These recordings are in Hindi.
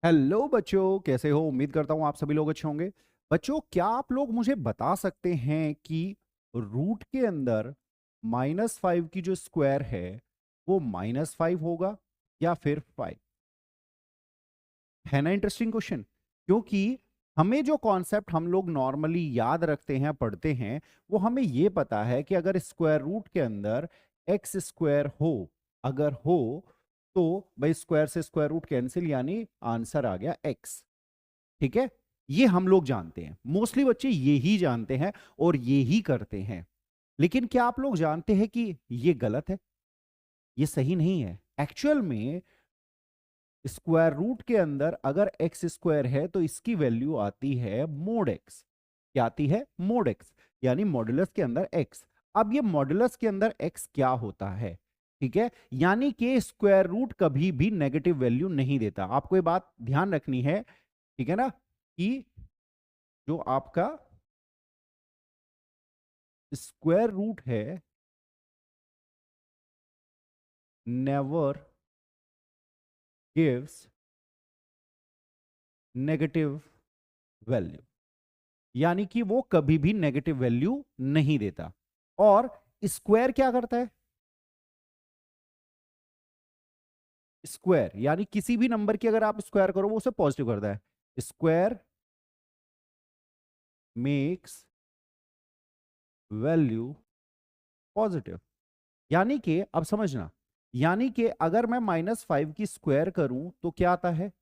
हेलो बच्चों, कैसे हो? उम्मीद करता हूं आप सभी लोग अच्छे होंगे। बच्चों, क्या आप लोग मुझे बता सकते हैं कि रूट के अंदर -5 की जो स्क्वायर है वो -5 होगा या फिर 5? है ना इंटरेस्टिंग क्वेश्चन। क्योंकि हमें जो कॉन्सेप्ट हम लोग नॉर्मली याद रखते हैं, पढ़ते हैं, वो हमें ये पता है कि अगर स्क्वायर रूट के अंदर एक्स स्क्वायर हो, अगर हो, तो भाई स्क्वायर से स्क्वायर रूट कैंसिल, यानी आंसर आ गया एक्स। ठीक है, ये हम लोग जानते हैं, मोस्टली बच्चे ये ही जानते हैं और ये ही करते हैं। लेकिन क्या आप लोग जानते हैं कि ये गलत है, ये सही नहीं है? एक्चुअल में स्क्वायर रूट के अंदर अगर एक्स स्क्वायर है तो इसकी वैल्यू आती है मोड एक्स। क्या आती है? मोड एक्स, यानी मॉडुलस के अंदर एक्स। अब ये मॉडुलस के अंदर एक्स क्या होता है? ठीक है, यानी कि स्क्वायर रूट कभी भी नेगेटिव वैल्यू नहीं देता। आपको ये बात ध्यान रखनी है, ठीक है ना, कि जो आपका स्क्वायर रूट है नेवर गिव्स नेगेटिव वैल्यू, यानी कि वो कभी भी नेगेटिव वैल्यू नहीं देता। और स्क्वायर क्या करता है? स्क्वायर यानी किसी भी नंबर की अगर आप स्क्वायर करो वो उसे पॉजिटिव करता है। Square makes value positive. यानी कि अब समझना, यानी कि अगर मैं -5 की स्क्वायर करूं तो क्या आता है?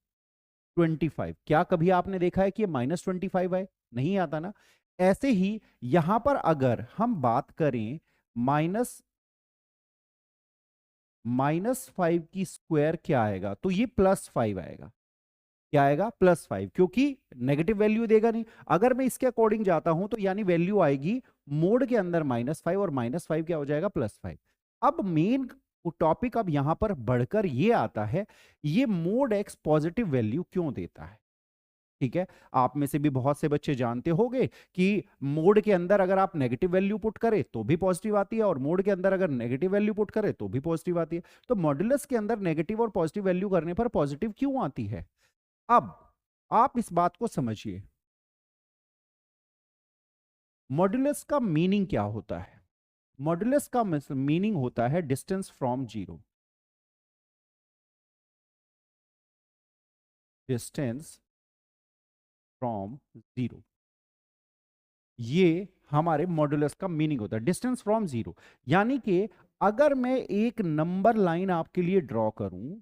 25। क्या कभी आपने देखा है कि ये -25 है? नहीं आता ना। ऐसे ही यहां पर अगर हम बात करें -5 की स्क्वायर, क्या आएगा? तो ये +5 आएगा। क्या आएगा? +5, क्योंकि नेगेटिव वैल्यू देगा नहीं। अगर मैं इसके अकॉर्डिंग जाता हूं तो यानी वैल्यू आएगी मोड के अंदर -5, और -5 क्या हो जाएगा? +5। अब मेन टॉपिक अब यहां पर बढ़कर ये आता है, ये मोड एक्स पॉजिटिव वैल्यू क्यों देता है? ठीक है, आप में से भी बहुत से बच्चे जानते होंगे कि मोड के अंदर अगर आप नेगेटिव वैल्यू पुट करें तो भी पॉजिटिव आती है, और मोड के अंदर अगर नेगेटिव वैल्यू पुट करें तो भी पॉजिटिव आती है। तो मॉड्यूलस के अंदर नेगेटिव और पॉजिटिव वैल्यू करने पर पॉजिटिव क्यों आती है? अब आप इस बात को समझिए, मॉड्यूलस का मीनिंग क्या होता है? मॉड्यूलस का मीनिंग होता है distance from zero. Distance from zero, ये हमारे मॉड्यूलस का मीनिंग होता है, डिस्टेंस फ्रॉम जीरो। यानी कि अगर मैं एक नंबर लाइन आपके लिए ड्रॉ करूं,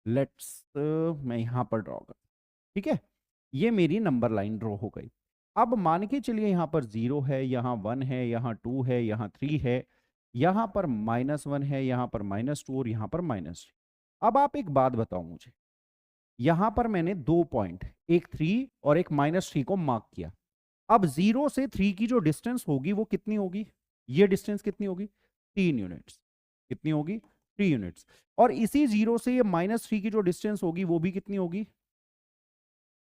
लेट्स मैं यहां पर ड्रॉ कर, ठीक है, ये मेरी नंबर लाइन ड्रॉ हो गई। अब मान के चलिए यहां पर 0 है, यहां 1 है, यहां 2 है, यहां 3 है, यहां पर -1 है, यहां पर -2 और यहां पर -3। अब आप एक बात बताओ मुझे, यहां पर मैंने दो पॉइंट, एक 3 और एक -3 को मार्क किया। अब 0 से 3 की जो डिस्टेंस होगी वो कितनी होगी? ये डिस्टेंस कितनी होगी? 3 यूनिट्स। कितनी होगी? 3 यूनिट्स। और इसी 0 से ये -3 की जो डिस्टेंस होगी वो भी कितनी होगी?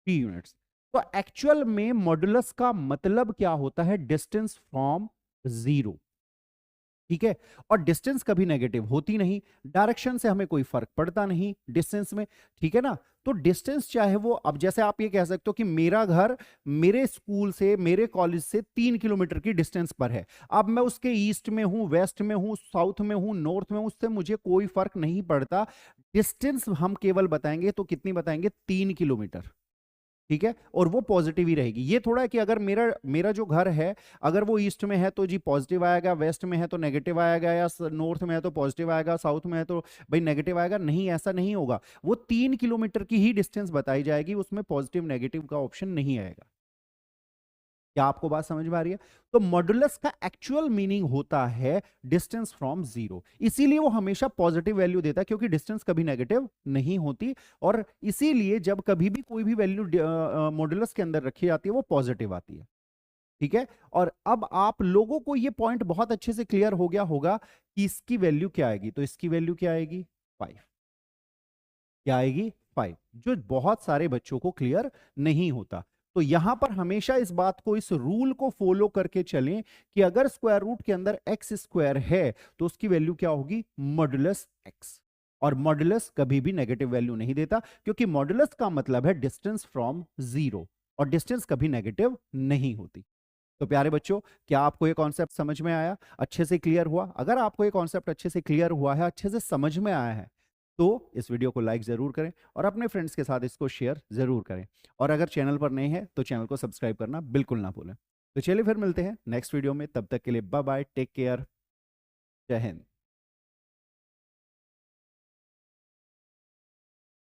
3 यूनिट्स। तो एक्चुअल में मॉडुलस का मतलब क्या होता है? Distance from zero. ठीक है, और डिस्टेंस कभी नेगेटिव होती नहीं, डायरेक्शन से हमें कोई फर्क पड़ता नहीं डिस्टेंस में। ठीक है ना, तो डिस्टेंस चाहे वो, अब जैसे आप ये कह सकते हो कि मेरा घर मेरे स्कूल से, मेरे कॉलेज से 3 किलोमीटर की डिस्टेंस पर है। अब मैं उसके ईस्ट में हूं, वेस्ट में हूं, साउथ में हूं, नॉर्थ में हूं, उससे मुझे कोई फर्क नहीं पड़ता। डिस्टेंस हम केवल बताएंगे तो कितनी बताएंगे? 3 किलोमीटर। ठीक है, और वो पॉजिटिव ही रहेगी। ये थोड़ा है कि अगर मेरा मेरा जो घर है, अगर वो ईस्ट में है तो जी पॉजिटिव आएगा, वेस्ट में है तो नेगेटिव आएगा, या नॉर्थ में है तो पॉजिटिव आएगा, साउथ में है तो भाई नेगेटिव आएगा। नहीं, ऐसा नहीं होगा। वो 3 किलोमीटर की ही डिस्टेंस बताई जाएगी, उसमें पॉजिटिव नेगेटिव का ऑप्शन नहीं आएगा। क्या आपको बात समझ में आ रही है? तो मॉडुलस का एक्चुअल मीनिंग होता है डिस्टेंस फ्रॉम जीरो। इसीलिए वो हमेशा पॉजिटिव वैल्यू देता है, क्योंकि डिस्टेंस कभी नेगेटिव नहीं होती। और इसीलिए जब कभी भी कोई भी वैल्यू मॉडुलस के अंदर रखी जाती है वो पॉजिटिव आती है। ठीक है, और अब आप लोगों को ये पॉइंट बहुत अच्छे से क्लियर हो गया होगा कि इसकी वैल्यू क्या आएगी। तो इसकी वैल्यू क्या आएगी? 5। क्या आएगी? 5, जो बहुत सारे बच्चों को क्लियर नहीं होता। तो यहां पर हमेशा इस बात को, इस रूल को फॉलो करके चलें कि अगर स्क्वायर रूट के अंदर एक्स स्क्वायर है तो उसकी वैल्यू क्या होगी? Modulus x. और मॉडुलस कभी भी नेगेटिव वैल्यू नहीं देता, क्योंकि मॉडुलस का मतलब है डिस्टेंस फ्रॉम जीरो, और डिस्टेंस कभी नेगेटिव नहीं होती। तो प्यारे बच्चों, क्या आपको ये कॉन्सेप्ट समझ में आया, अच्छे से क्लियर हुआ? अगर आपको ये कॉन्सेप्ट अच्छे से क्लियर हुआ है, अच्छे से समझ में आया है, तो इस वीडियो को लाइक जरूर करें और अपने फ्रेंड्स के साथ इसको शेयर जरूर करें। और अगर चैनल पर नए हैं तो चैनल को सब्सक्राइब करना बिल्कुल ना भूलें। तो चलिए फिर मिलते हैं नेक्स्ट वीडियो में, तब तक के लिए बाय बाय, टेक केयर, जय हिंद।